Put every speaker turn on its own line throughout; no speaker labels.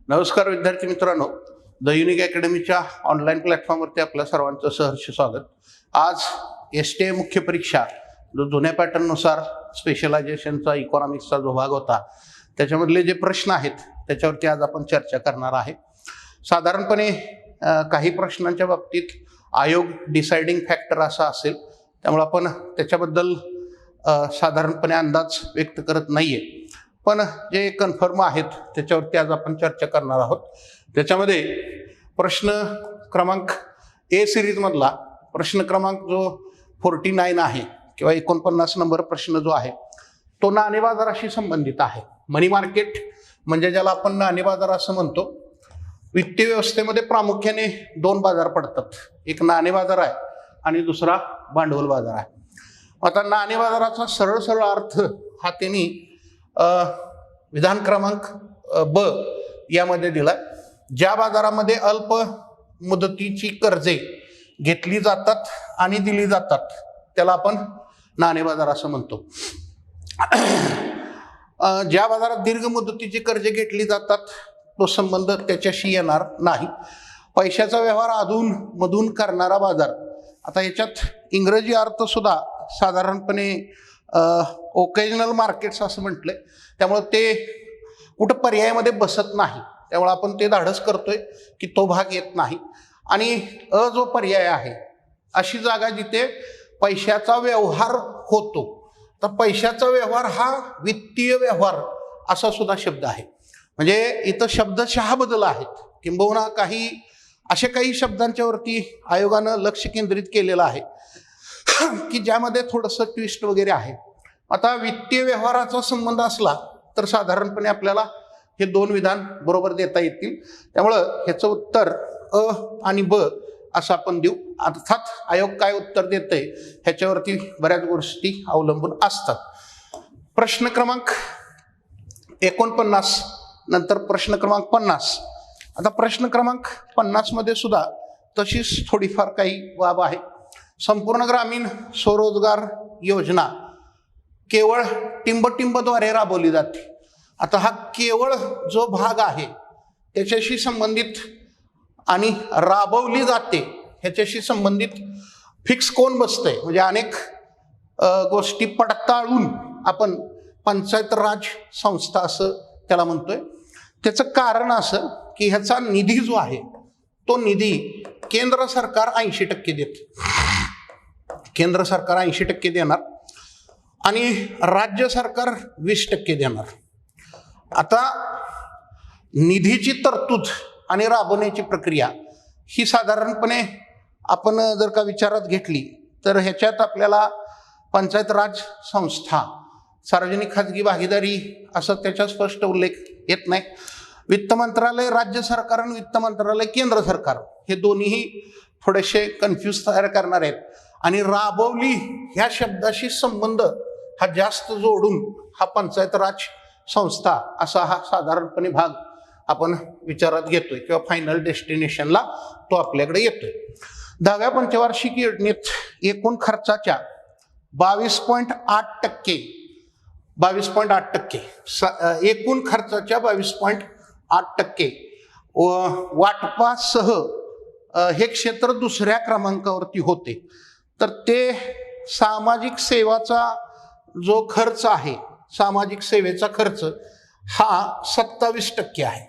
नमस्कार विद्यार्थी मित्रांनो, द युनिक अकॅडमीच्या ऑनलाईन प्लॅटफॉर्मवरती आपल्या सर्वांचं सहर्ष स्वागत. आज STA मुख्य परीक्षा जो जुन्या पॅटर्ननुसार स्पेशलायझेशनचा इकॉनॉमिक्सचा जो भाग होता त्याच्यामधले जे प्रश्न आहेत त्याच्यावरती आज आपण चर्चा करणार आहे. साधारणपणे काही प्रश्नांच्या बाबतीत आयोग डिसाइडिंग फॅक्टर असा असेल, त्यामुळे आपण त्याच्याबद्दल साधारणपणे अंदाज व्यक्त करत नाहीये, पण जे कन्फर्म आहेत त्याच्यावरती आज आपण चर्चा करणार आहोत. त्याच्यामध्ये प्रश्न क्रमांक ए सिरीजमधला प्रश्न क्रमांक जो 49 आहे किंवा 49 नंबर प्रश्न जो आहे तो नाणे बाजाराशी संबंधित आहे. मनी मार्केट म्हणजे ज्याला आपण नाणे बाजार असं म्हणतो. वित्तीय व्यवस्थेमध्ये प्रामुख्याने दोन बाजार पडतात, एक नाणे बाजार आहे आणि दुसरा भांडवल बाजार आहे. आता नाणे बाजाराचा सरळ सरळ अर्थ हा त्यांनी विधान क्रमांक ब यामध्ये दिला. ज्या बाजारामध्ये अल्प मुदतीची कर्जे घेतली जातात आणि दिली जातात त्याला आपण नाणे बाजार असं म्हणतो. ज्या बाजारात दीर्घ मुदतीची कर्जे घेतली जातात तो संबंध त्याच्याशी येणार नाही. पैशाचा व्यवहार अधून मधून करणारा बाजार. आता याच्यात इंग्रजी अर्थ सुद्धा साधारणपणे ओकेजनल मार्केट्स असं म्हटलंय, त्यामुळे ते कुठं पर्यायामध्ये बसत नाही, त्यामुळे आपण ते धाडस करतोय की तो भाग येत नाही. आणि जो पर्याय आहे अशी जागा जिथे पैशाचा व्यवहार होतो, तर पैशाचा व्यवहार हा वित्तीय व्यवहार असा सुद्धा शब्द आहे. म्हणजे इथं शब्दशः बदल आहेत, किंबहुना काही शब्दांच्यावरती आयोगानं लक्ष केंद्रित केलेलं आहे की ज्यामध्ये थोडंसं ट्विस्ट वगैरे आहे. आता वित्तीय व्यवहाराचा संबंध असला तर साधारणपणे आपल्याला हे दोन विधान बरोबर देता येतील. त्यामुळं ह्याचं उत्तर अ आणि ब असं आपण देऊ. अर्थात आयोग काय उत्तर देतंय ह्याच्यावरती बऱ्याच गोष्टी अवलंबून असतात. प्रश्न क्रमांक 49 नंतर प्रश्न क्रमांक 50. आता प्रश्न क्रमांक 50 मध्ये सुद्धा तशीच थोडीफार काही बाब आहे. संपूर्ण ग्रामीण स्वरोजगार योजना केवळ टिंबद्वारे राबवली जाते. आता हा केवळ जो भाग आहे त्याच्याशी संबंधित आणि राबवली जाते ह्याच्याशी संबंधित फिक्स कोण बसतंय, म्हणजे अनेक गोष्टी पडताळून आपण पंचायत राज संस्था असं त्याला म्हणतोय. त्याचं कारण असं की ह्याचा निधी जो आहे तो निधी केंद्र सरकार 80% देते. केंद्र सरकार 80% देणार आणि राज्य सरकार 20% देणार. आता निधीची तरतूद आणि राबवण्याची प्रक्रिया ही साधारणपणे आपण जर का विचारात घेतली तर ह्याच्यात आपल्याला पंचायत राज संस्था, सार्वजनिक खाजगी भागीदारी असं त्याचा स्पष्ट उल्लेख येत नाही. वित्त मंत्रालय राज्य सरकार आणि वित्त मंत्रालय केंद्र सरकार हे दोन्हीही थोडेसे कन्फ्यूज तयार करणार आहेत. आणि राबवली ह्या शब्दाशी संबंध हा जास्त जोडून हा पंचायत राज संस्था असा हा साधारणपणे भाग आपण विचारात घेतोय किंवा फायनल डेस्टिनेशनला तो आपल्याकडे येतोय. 10व्या पंचवार्षिक योजनेत एकूण खर्चाच्या 22.8% एकूण खर्चाच्या 22.8% वाटपासह हे क्षेत्र दुसऱ्या क्रमांकावरती होते. तर ते सामाजिक सेवाचा जो खर्च आहे, सामाजिक सेवेचा खर्च हा 27% आहे.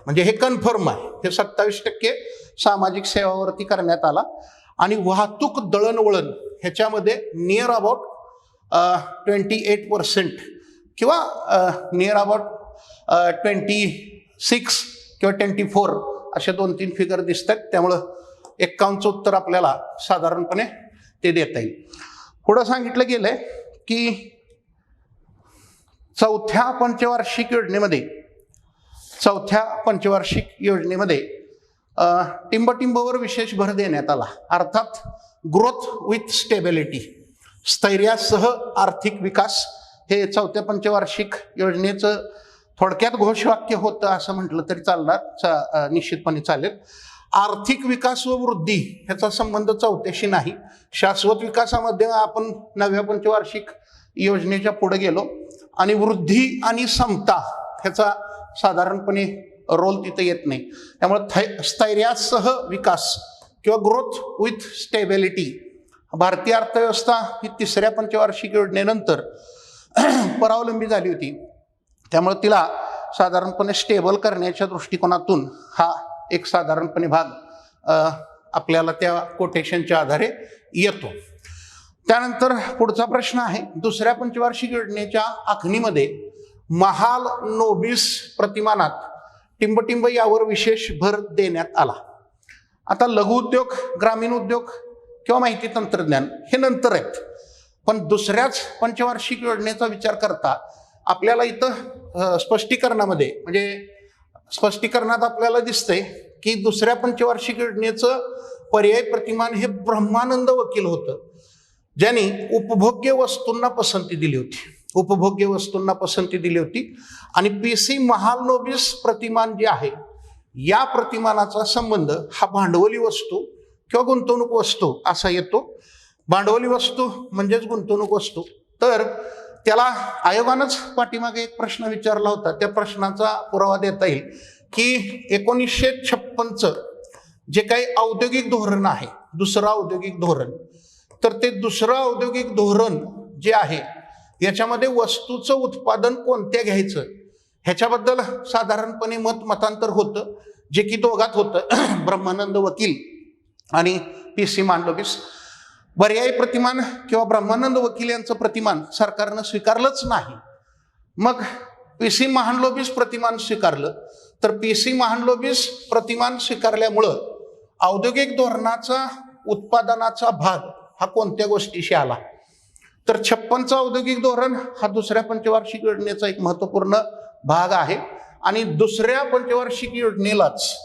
म्हणजे हे कन्फर्म आहे, हे 27% सामाजिक सेवावरती करण्यात आला. आणि वाहतूक दळणवळण ह्याच्यामध्ये नियर अबाउट 28% किंवा नियर अबाउट 26 किंवा 24 असे 2-3 फिगर दिसत आहेत. त्यामुळं 51चं उत्तर आपल्याला साधारणपणे ते देता येईल. पुढं सांगितलं गेलंय की चौथ्या पंचवार्षिक योजनेमध्ये टिंबवर विशेष भर देण्यात आला. अर्थात ग्रोथ विथ स्टेबिलिटी, स्थैर्यासह आर्थिक विकास हे चौथ्या पंचवार्षिक योजनेचं थोडक्यात घोषवाक्य होतं असं म्हटलं तरी चालणार, निश्चितपणे चालेल. आर्थिक विकास व वृद्धी ह्याचा संबंध चौथ्याशी नाही. शाश्वत विकासामध्ये आपण 9व्या पंचवार्षिक योजनेच्या पुढे गेलो आणि वृद्धी आणि समता ह्याचा साधारणपणे रोल तिथे येत नाही. त्यामुळे स्थैर्यासह विकास किंवा ग्रोथ विथ स्टेबिलिटी, भारतीय अर्थव्यवस्था ही तिसऱ्या पंचवार्षिक योजनेनंतर परावलंबी झाली होती. त्यामुळे तिला साधारणपणे स्टेबल करण्याच्या दृष्टिकोनातून हा एक साधारणपणे भाग आपल्याला त्या कोटेशनच्या आधारे येतो. त्यानंतर पुढचा प्रश्न आहे, दुसऱ्या पंचवार्षिक योजनेच्या आखणीमध्ये महाल नोबीस प्रतिमानात टिंबटिंब यावर विशेष भर देण्यात आला. आता लघुउद्योग, ग्रामीण उद्योग किंवा माहिती तंत्रज्ञान हे नंतर आहेत, पण दुसऱ्याच पंचवार्षिक योजनेचा विचार करता आपल्याला इथं स्पष्टीकरणामध्ये म्हणजे स्पष्टीकरणात आपल्याला दिसतंय की दुसऱ्या पंचवार्षिक योजनेचं पर्याय प्रतिमान हे ब्रह्मानंद वकील होतं, ज्यांनी उपभोग्य वस्तूंना पसंती दिली होती. उपभोग्य वस्तूंना पसंती दिली होती. आणि PC महालनोबिस प्रतिमान जे आहे, या प्रतिमानाचा संबंध हा भांडवली वस्तू किंवा गुंतवणूक वस्तू असा येतो. भांडवली वस्तू म्हणजेच गुंतवणूक वस्तू. तर त्याला आयोगानंच पाठीमागे एक प्रश्न विचारला होता, त्या प्रश्नाचा पुरावा देता येईल की 1956चं जे काही औद्योगिक धोरण आहे, दुसरं औद्योगिक धोरण, तर ते दुसरं औद्योगिक धोरण जे आहे याच्यामध्ये वस्तूचं उत्पादन कोणत्या घ्यायचं ह्याच्याबद्दल साधारणपणे मतांतर होतं, जे की दोघात होतं, ब्रह्मानंद वकील आणि PC महालनोबिस. पर्यायी प्रतिमान किंवा ब्रह्मानंद वकील यांचं प्रतिमान सरकारनं स्वीकारलंच नाही. मग PC महालनोबिस प्रतिमान स्वीकारलं. तर PC महालनोबिस प्रतिमान स्वीकारल्यामुळं औद्योगिक धोरणाचा उत्पादनाचा भाग हा कोणत्या गोष्टीशी आला, तर 56चं औद्योगिक धोरण हा दुसऱ्या पंचवार्षिक योजनेचा एक महत्त्वपूर्ण भाग आहे. आणि दुसऱ्या पंचवार्षिक योजनेलाच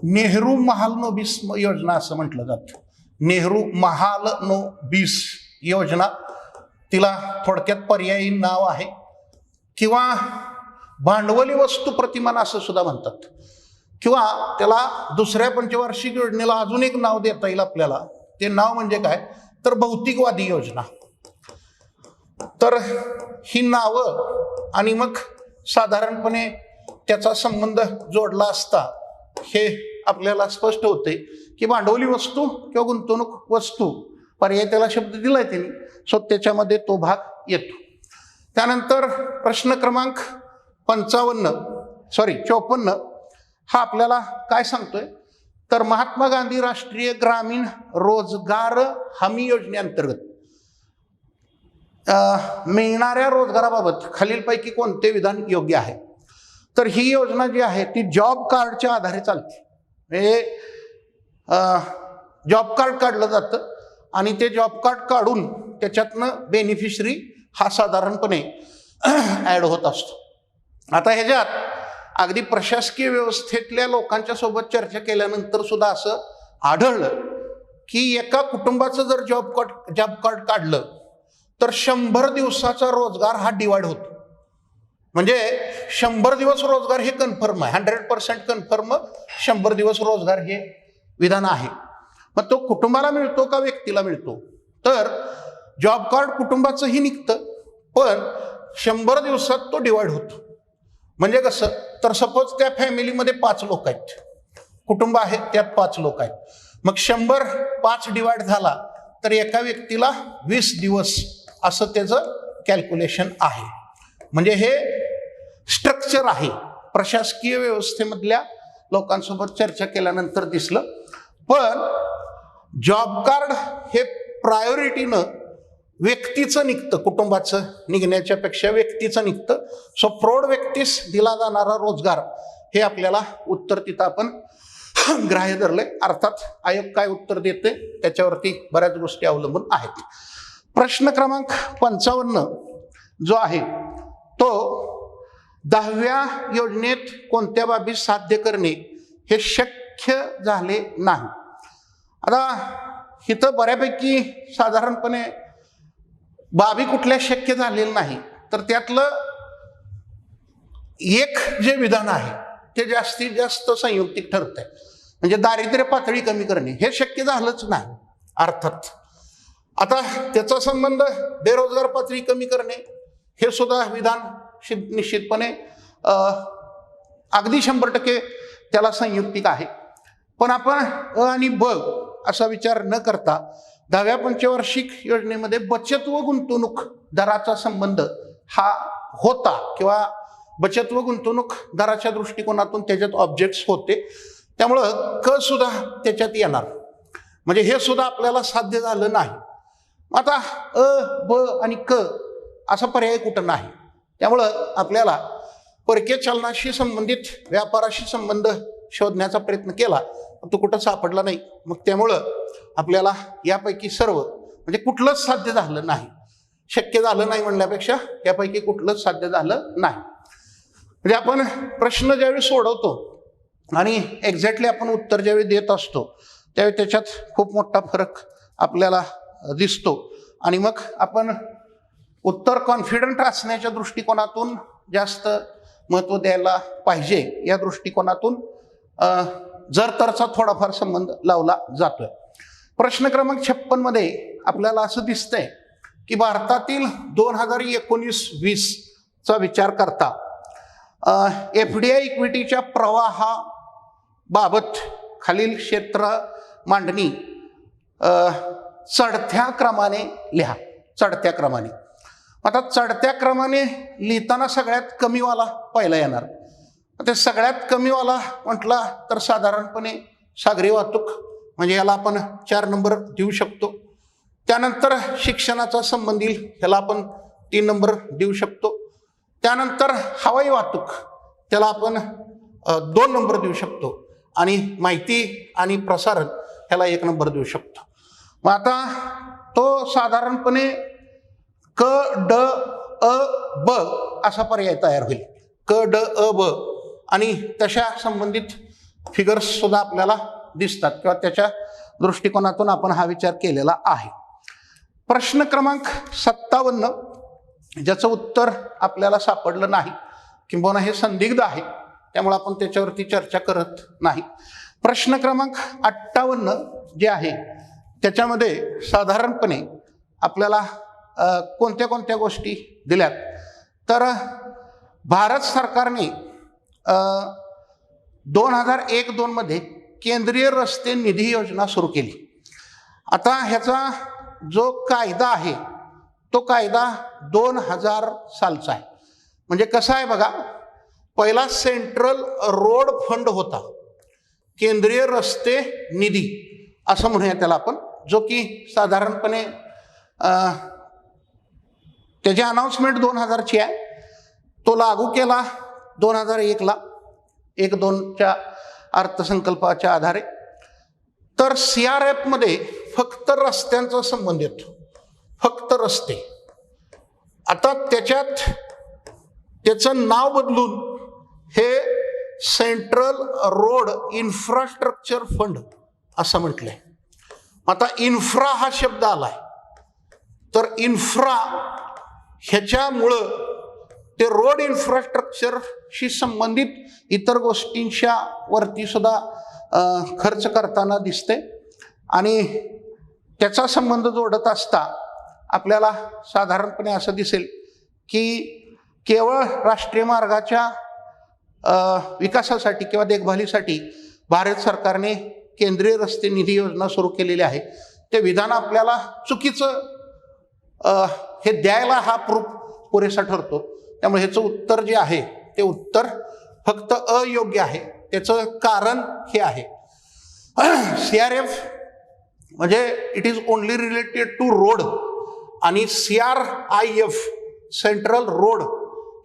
नेहरू महालनोबिस योजना असं म्हटलं जातं. नेहरू महालनोबिस योजना, तिला थोडक्यात पर्यायी नाव आहे किंवा भांडवली वस्तू प्रतिमान असं सुद्धा म्हणतात, किंवा त्याला दुसऱ्या पंचवार्षिक योजनेला अजून एक नाव देता येईल आपल्याला. ते नाव म्हणजे काय, तर भौतिकवादी योजना. तर ही नावं आणि मग साधारणपणे त्याचा संबंध जोडला असता हे आपल्याला स्पष्ट होते की भांडवली वस्तू किंवा गुंतवणूक वस्तू पर्याय त्याला शब्द दिलाय त्यांनी, सो त्याच्यामध्ये तो भाग येतो. त्यानंतर प्रश्न क्रमांक 54 हा आपल्याला काय सांगतोय, तर महात्मा गांधी राष्ट्रीय ग्रामीण रोजगार हमी योजनेअंतर्गत मिळणाऱ्या रोजगाराबाबत खालीलपैकी कोणते विधान योग्य आहे. तर ही योजना जी आहे ती जॉब कार्डच्या आधारे चालते. म्हणजे जॉब कार्ड काढलं जातं आणि ते जॉब कार्ड काढून त्याच्यातनं बेनिफिशरी हा साधारणपणे ॲड होत असतो. आता ह्याच्यात अगदी प्रशासकीय व्यवस्थेतल्या लोकांच्या सोबत चर्चा केल्यानंतर सुद्धा असं आढळलं की एका कुटुंबाचं जर जॉब कार्ड काढलं तर 100 दिवसाचा रोजगार हा डिवाइड होतो. म्हणजे 100 दिवस रोजगार हे कन्फर्म आहे, 100% कन्फर्म 100 दिवस रोजगार हे विधान आहे. मग तो कुटुंबाला मिळतो का व्यक्तीला मिळतो, तर जॉब कार्ड कुटुंबाचंही निघतं, पण 100 दिवसात तो डिवाइड होतो. म्हणजे कसं, तर सपोज त्या फॅमिलीमध्ये 5 लोक आहेत, कुटुंब आहे त्यात 5 लोक आहेत, मग 100 5 डिवाइड झाला तर एका व्यक्तीला 20 दिवस असं त्याचं कॅल्क्युलेशन आहे. म्हणजे हे स्ट्रक्चर आहे, प्रशासकीय व्यवस्थेमधल्या लोकांसोबत चर्चा केल्यानंतर दिसलं. पण जॉब कार्ड हे प्रायोरिटीनं व्यक्तीचं निघतं, कुटुंबाचं निघण्याच्या पेक्षा व्यक्तीचं निघतं. सो प्रौढ व्यक्तीस दिला जाणारा रोजगार हे आपल्याला उत्तर तिथं आपण ग्राह्य धरलंय. अर्थात आयोग काय उत्तर देते त्याच्यावरती बऱ्याच गोष्टी अवलंबून आहेत. प्रश्न क्रमांक 55 जो आहे तो 10व्या योजनेत कोणत्या बाबी साध्य करणे हे शक्य झाले नाही. आता इथं बऱ्यापैकी साधारणपणे बाबी कुठल्या शक्य झालेल्या नाही, तर त्यातलं एक जे विधान आहे ते जास्तीत जास्त संयुक्तिक ठरतंय. म्हणजे दारिद्र्य पातळी कमी करणे हे शक्य झालंच नाही अर्थात. आता त्याचा संबंध बेरोजगार पातळी कमी करणे हे सुद्धा विधान निश्चितपणे अगदी 100% त्याला संयुक्तिक आहे. पण आपण अ आणि ब असा विचार न करता 10व्या पंचवार्षिक योजनेमध्ये बचत व गुंतवणूक दराचा संबंध हा होता किंवा बचत व गुंतवणूक दराच्या दृष्टिकोनातून त्याच्यात ऑब्जेक्ट्स होते. त्यामुळं क सुद्धा त्याच्यात येणार, म्हणजे हे सुद्धा आपल्याला साध्य झालं नाही. आता अ ब आणि क असा पर्याय कुठं नाही. त्यामुळं आपल्याला परकीय चलनाशी संबंधित व्यापाराशी संबंध शोधण्याचा प्रयत्न केला, तो कुठं सापडला नाही. मग त्यामुळं आपल्याला यापैकी सर्व म्हणजे कुठलंच साध्य झालं नाही, शक्य झालं नाही म्हणण्यापेक्षा यापैकी कुठलंच साध्य झालं नाही. म्हणजे आपण प्रश्न ज्यावेळी सोडवतो आणि एक्झॅक्टली आपण उत्तर ज्यावेळी देत असतो त्यावेळी त्याच्यात खूप मोठा फरक आपल्याला दिसतो. आणि मग आपण उत्तर कॉन्फिडंट असण्याच्या दृष्टिकोनातून जास्त महत्त्व द्यायला पाहिजे या दृष्टिकोनातून जर तरचा थोडाफार संबंध लावला जातोय. प्रश्न क्रमांक 56 मध्ये आपल्याला असं दिसतंय की भारतातील 2019-20 चा विचार करता FDI इक्विटीच्या प्रवाहाबाबत खालील क्षेत्र मांडणी चढत्या क्रमाने लिहा. चढत्या क्रमाने. आता चढत्या क्रमाने लिहिताना सगळ्यात कमीवाला पहिला येणार. ते सगळ्यात कमीवाला म्हटला तर साधारणपणे सागरी वाहतूक, म्हणजे याला आपण 4 नंबर देऊ शकतो. त्यानंतर शिक्षणाचा संबंध येईल, ह्याला आपण 3 नंबर देऊ शकतो. त्यानंतर हवाई वाहतूक, त्याला आपण 2 नंबर देऊ शकतो. आणि माहिती आणि प्रसारण ह्याला 1 नंबर देऊ शकतो. मग आता तो साधारणपणे क ड अ ब असा पर्याय तयार होईल. क ड अ ब आणि तशा संबंधित फिगर्स सुद्धा आपल्याला दिसतात किंवा त्याच्या दृष्टिकोनातून आपण हा विचार केलेला आहे. प्रश्न क्रमांक 57 ज्याचं उत्तर आपल्याला सापडलं नाही किंबहुना हे संदिग्ध आहे, त्यामुळे आपण त्याच्यावरती चर्चा करत नाही. प्रश्न क्रमांक 58 जे आहे त्याच्यामध्ये साधारणपणे आपल्याला कोणत्या कोणत्या गोष्टी दिल्यात तर भारत सरकारने 2001-2 मध्ये केंद्रीय रस्ते निधी योजना सुरू केली. आता ह्याचा जो कायदा आहे तो कायदा 2000 सालचा आहे. म्हणजे कसा आहे बघा, पहिला सेंट्रल रोड फंड होता, केंद्रीय रस्ते निधी असं म्हणूया त्याला आपण, जो की साधारणपणे त्याची अनाउन्समेंट 2000ची आहे. तो लागू केला 2001ला 1-2च्या अर्थसंकल्पाच्या आधारे. तर CRF मध्ये फक्त रस्त्यांचा संबंध येतो, फक्त रस्ते. आता त्याच्यात त्याचं नाव बदलून हे सेंट्रल रोड इन्फ्रास्ट्रक्चर फंड असं म्हटलंय. आता इन्फ्रा हा शब्द आलाय, तर इन्फ्रा ह्याच्यामुळं ते रोड इन्फ्रास्ट्रक्चरशी संबंधित इतर गोष्टींच्या वरती सुद्धा खर्च करताना दिसते. आणि त्याचा संबंध जोडत असता आपल्याला साधारणपणे असं दिसेल की केवळ राष्ट्रीय मार्गाच्या विकासासाठी किंवा देखभालीसाठी भारत सरकारने केंद्रीय रस्ते निधी योजना सुरू केलेली आहे. ते विधान आपल्याला चुकीचं हे द्यायला हा प्रूफ पुरेसा ठरतो. त्यामुळे ह्याचं उत्तर जे आहे ते उत्तर फक्त अयोग्य आहे. त्याचं कारण हे आहे, CRF म्हणजे it is only related to road आणि CRIF central road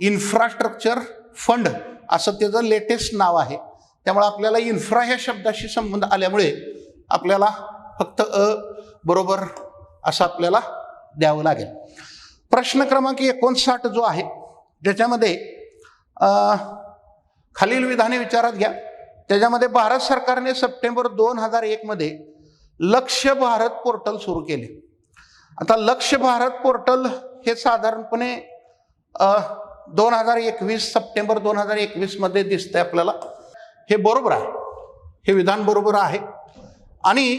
infrastructure fund असं त्याचं लेटेस्ट नाव आहे. त्यामुळे आपल्याला इन्फ्रा ह्या शब्दाशी संबंध आल्यामुळे आपल्याला फक्त बरोबर असं आपल्याला द्यावं लागेल. प्रश्न क्रमांक 59 जो आहे ज्याच्यामध्ये खालील विधाने विचारात घ्या. त्याच्यामध्ये भारत सरकारने सप्टेंबर 2001 मध्ये लक्ष्य भारत पोर्टल सुरू केले. आता लक्ष्य भारत पोर्टल हे साधारणपणे 2021 सप्टेंबर 2021 मध्ये दिसतंय आपल्याला. हे बरोबर आहे, हे विधान बरोबर आहे. आणि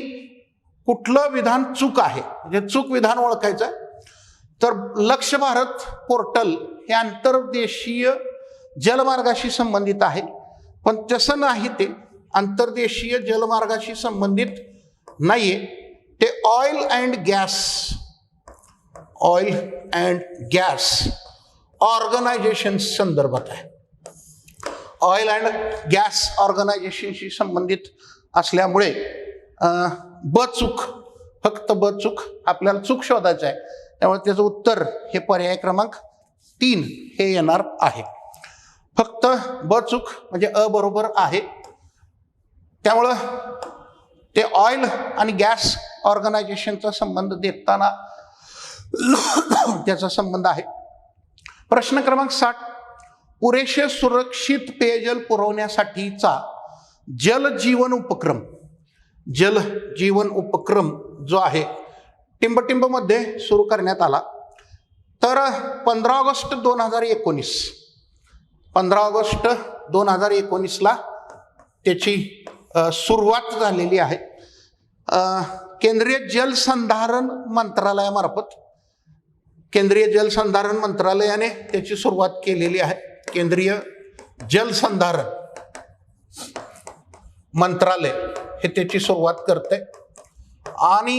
कुठलं विधान चूक आहे, म्हणजे चूक विधान ओळखायचं तर लक्ष्य भारत पोर्टल हे आंतरदेशीय जलमार्गाशी संबंधित आहे. पण तसं नाही, ते अंतर्देशीय जलमार्गाशी संबंधित नाहीये, ते ऑइल अँड गॅस ऑर्गनायझेशन संदर्भात आहे. ऑइल अँड गॅस ऑर्गनायझेशनशी संबंधित असल्यामुळे फक्त ब चूक आपल्याला चूक शोधायचं आहे. त्यामुळे त्याचं उत्तर हे पर्याय क्रमांक 3 हे येणार आहे. फक्त ब चूक म्हणजे अ बरोबर आहे. त्यामुळं ते ऑइल आणि गॅस ऑर्गनायझेशनचा संबंध देताना त्याचा संबंध आहे. प्रश्न क्रमांक 60, पुरेसे सुरक्षित पेयजल पुरवण्यासाठीचा जलजीवन उपक्रम जो आहे टिंबटिंबमध्ये सुरू करण्यात आला. तर 15 ऑगस्ट 2019 ला त्याची सुरुवात झालेली आहे. केंद्रीय जलसंधारण मंत्रालयाने त्याची सुरुवात केलेली आहे. केंद्रीय जलसंधारण मंत्रालय हे त्याची सुरुवात करते आणि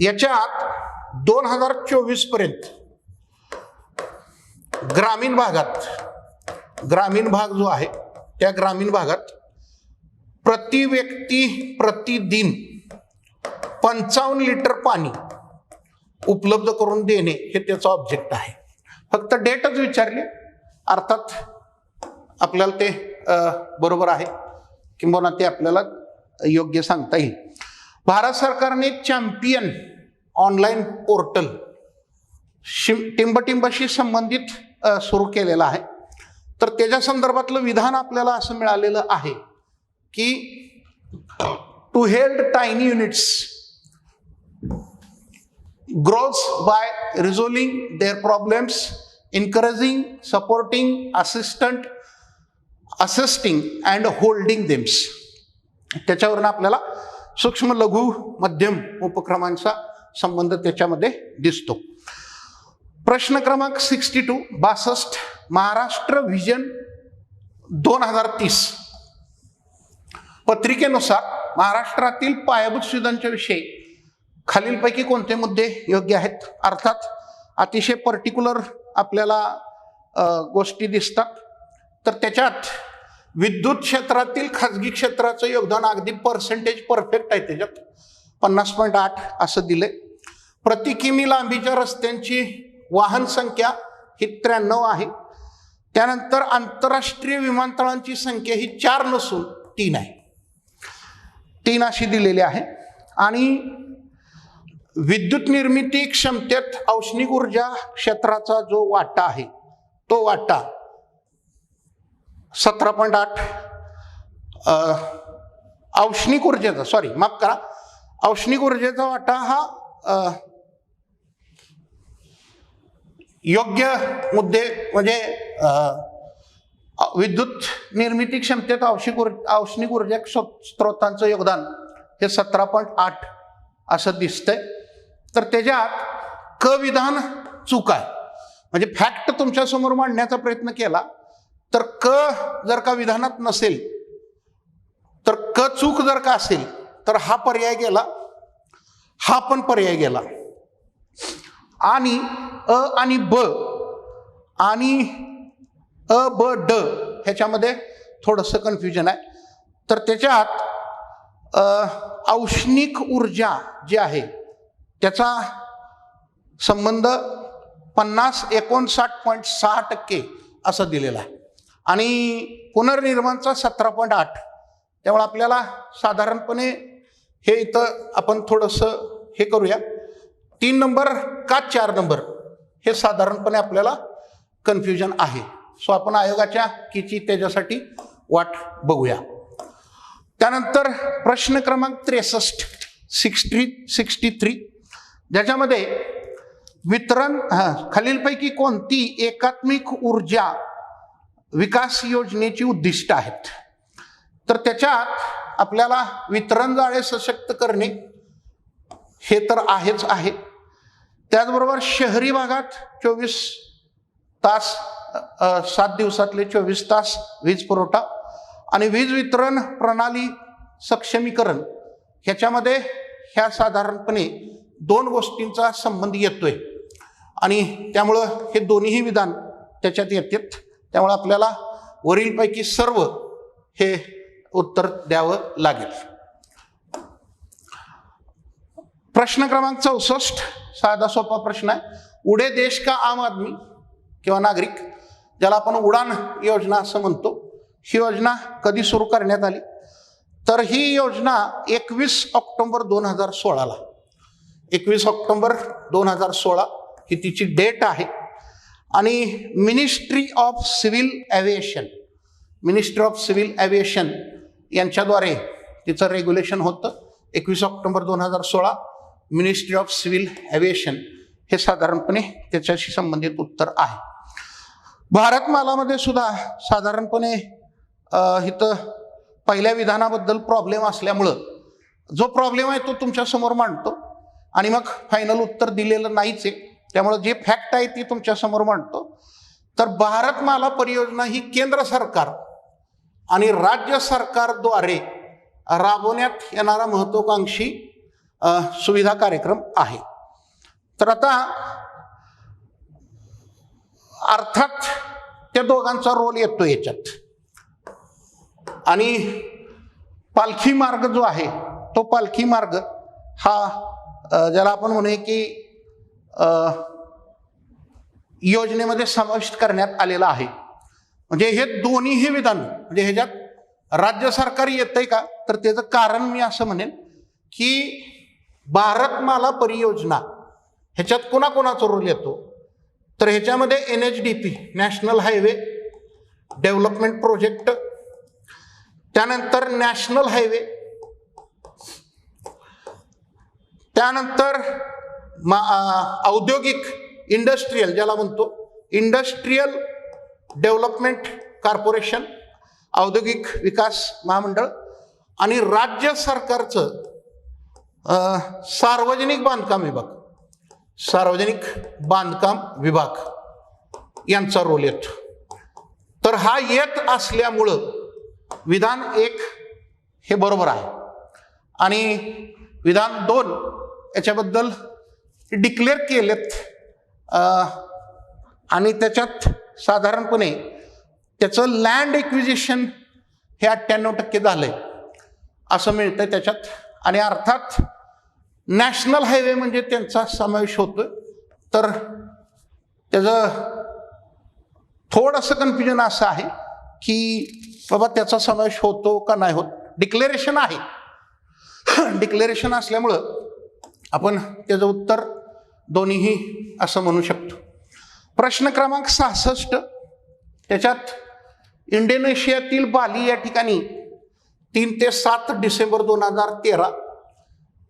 याच्यात 2024 पर्यंत ग्रामीण भाग जो आहे त्या ग्रामीण भागात प्रति व्यक्ती प्रतिदिन 55 लिटर पाणी उपलब्ध करून देणे हे त्याचा ऑब्जेक्ट आहे. फक्त डेटच विचारली, अर्थात आपल्याला ते बरोबर आहे किंवा ते आपल्याला योग्य सांगता येईल. भारत सरकारने चॅम्पियन ऑनलाईन पोर्टल टिंबटिंबशी संबंधित सुरू केलेला आहे. तर त्याच्या संदर्भातलं विधान आपल्याला असं मिळालेलं आहे की to help tiny units grows by resolving their problems, encouraging, supporting, assisting and holding them. त्याच्यावरून आपल्याला सूक्ष्म लघु मध्यम उपक्रमांचा संबंध त्याच्यामध्ये दिसतो. प्रश्न क्रमांक 62 महाराष्ट्र व्हिजन 2030 पत्रिकेनुसार महाराष्ट्रातील पायाभूत सुविधांच्या विषयी खालीलपैकी कोणते मुद्दे योग्य आहेत. अर्थात अतिशय पर्टिक्युलर आपल्याला गोष्टी दिसतात. तर त्याच्यात विद्युत क्षेत्रातील खाजगी क्षेत्राचं योगदान अगदी पर्सेंटेज परफेक्ट आहे. त्याच्यात 50.8 असं दिलंय. प्रति किमी लांबीच्या रस्त्यांची वाहन संख्या ही 93 आहे. त्यानंतर आंतरराष्ट्रीय विमानतळांची संख्या ही 4 नसून 3 आहे. 3 अशी दिलेली आहे. आणि विद्युत निर्मिती क्षमतेत औष्णिक ऊर्जा क्षेत्राचा जो वाटा आहे तो वाटा 17.8 औष्णिक ऊर्जेचा वाटा हा योग्य मुद्दे म्हणजे विद्युत निर्मिती क्षमतेत औष्णिक ऊर्जा स्त्रोतांचं योगदान हे 17.8 असं दिसतंय. तर त्याच्यात क विधान चूक आहे. म्हणजे फॅक्ट तुमच्या समोर मांडण्याचा प्रयत्न केला तर क जर का विधानात नसेल तर क चूक जर का असेल तर हा पर्याय गेला, हा पण पर्याय गेला. आणि अ आणि ब ह्याच्यामध्ये थोडंसं कन्फ्युजन आहे. तर त्याच्यात औष्णिक ऊर्जा जी आहे त्याचा संबंध 59.6% असं दिलेला आहे आणि पुनर्निर्माणचा 17.8. त्यामुळे आपल्याला साधारणपणे हे इथं आपण थोडंसं हे करूया. 3 नंबर का 4 नंबर हे साधारणपणे आपल्याला कन्फ्युजन आहे. सो आपण आयोगाच्या कीची त्याच्यासाठी वाट बघूया. त्यानंतर प्रश्न क्रमांक 63 ज्याच्यामध्ये वितरण खालीलपैकी कोणती एकात्मिक ऊर्जा विकास योजनेची उद्दिष्ट आहेत. तर त्याच्यात आपल्याला वितरण जाळे सशक्त करणे हे तर आहेच आहे. त्याचबरोबर शहरी भागात 24 तास 7 दिवसातले 24 तास वीज पुरवठा आणि वीज वितरण प्रणाली सक्षमीकरण ह्याच्यामध्ये ह्या साधारणपणे 2 गोष्टींचा संबंध येतोय आणि त्यामुळं हे दोन्हीही विधान त्याच्यात येतात. त्यामुळे आपल्याला वरीलपैकी सर्व हे उत्तर द्यावं लागेल. प्रश्न क्रमांक 64 साधा सोपा प्रश्न आहे. उडे देश का आम आदमी किंवा नागरिक, ज्याला आपण उडान योजना असं म्हणतो, ही योजना कधी सुरू करण्यात आली? तर ही योजना 21 ऑक्टोबर 2016ला 21 ऑक्टोबर 2016 ही तिची डेट आहे आणि मिनिस्ट्री ऑफ सिव्हिल ॲव्हिएशन यांच्याद्वारे तिचं रेग्युलेशन होतं. 21 October 2016 ministry of civil aviation हे साधारणपणे त्याच्याशी संबंधित उत्तर आहे. भारतमालामध्ये सुद्धा साधारणपणे इथं पहिल्या विधानाबद्दल प्रॉब्लेम असल्यामुळं जो प्रॉब्लेम आहे तो तुमच्यासमोर मांडतो आणि मग फायनल उत्तर दिलेलं नाहीच आहे. त्यामुळं जे फॅक्ट आहे ती तुमच्यासमोर मांडतो. तर भारतमाला परियोजना ही केंद्र सरकार आणि राज्य सरकारद्वारे राबवण्यात येणारा महत्त्वाकांक्षी सुविधा कार्यक्रम आहे. तर आता अर्थात त्या दोघांचा रोल येतो याच्यात आणि पालखी मार्ग जो आहे तो पालखी मार्ग हा ज्याला आपण म्हणूया की योजनेमध्ये समाविष्ट करण्यात आलेला आहे. म्हणजे हे दोन्हीही विधान म्हणजे ह्याच्यात राज्य सरकार येतंय का, तर त्याचं कारण मी असं म्हणेन की भारतमाला परियोजना ह्याच्यात कोणाकोणाचा रोल येतो, तर ह्याच्यामध्ये NHDP national highway development project, त्यानंतर नॅशनल हायवे, त्यानंतर औद्योगिक इंडस्ट्रीयल ज्याला म्हणतो इंडस्ट्रीयल डेव्हलपमेंट कॉर्पोरेशन, औद्योगिक विकास महामंडळ आणि राज्य सरकारचं सार्वजनिक बांधकाम विभाग यांचा रोल येतो. तर हा येत असल्यामुळं विधान 1 हे बरोबर आहे आणि विधान 2 याच्याबद्दल डिक्लेअर केलेत आणि त्याच्यात साधारणपणे त्याचं लँड एक्विजिशन हे 98% झालंय असं मिळतंय त्याच्यात. आणि अर्थात नॅशनल हायवे म्हणजे त्यांचा समावेश होतोय. तर त्याचं थोडंसं कन्फ्युजन असं आहे की बाबा त्याचा समावेश होतो का नाही होत. डिक्लेरेशन आहे, डिक्लेरेशन असल्यामुळं आपण त्याचं उत्तर दोन्हीही असं म्हणू शकतो. प्रश्न क्रमांक 66 त्याच्यात इंडोनेशियातील बाली या ठिकाणी 3 ते 7 डिसेंबर 2013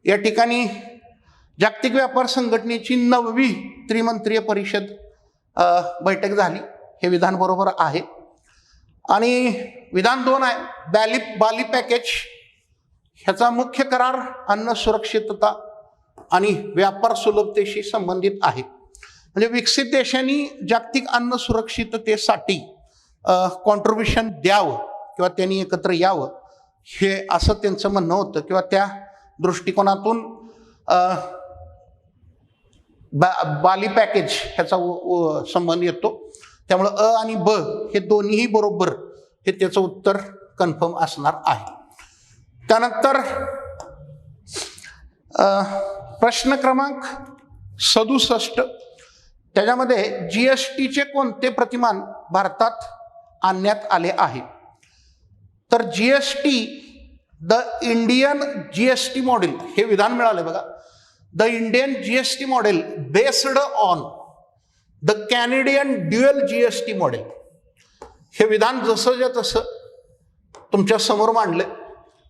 या ठिकाणी जागतिक व्यापार संघटनेची 9वी त्रिमंत्रीय परिषद बैठक झाली. हे विधान बरोबर आहे. आणि विधान 2 आहे बाली पॅकेज, ह्याचा मुख्य करार अन्न सुरक्षितता आणि व्यापार सुलभतेशी संबंधित आहे. म्हणजे विकसित देशांनी जागतिक अन्न सुरक्षिततेसाठी कॉन्ट्रीब्युशन द्यावं किंवा त्यांनी एकत्र यावं हे असं त्यांचं म्हणणं होतं किंवा त्या दृष्टिकोनातून बाली पॅकेज ह्याचा संबंध येतो. त्यामुळं अ आणि ब हे दोन्हीही बरोबर हे त्याचं उत्तर कन्फर्म असणार आहे. त्यानंतर प्रश्न क्रमांक 67 त्याच्यामध्ये GSTचे कोणते प्रतिमान भारतात आणण्यात आले आहे? तर GST the Indian GST model हे विधान मिळाले बघा. The Indian GST model based on the Canadian dual GST model हे विधान जसंच्या तसं तुमच्या समोर मांडले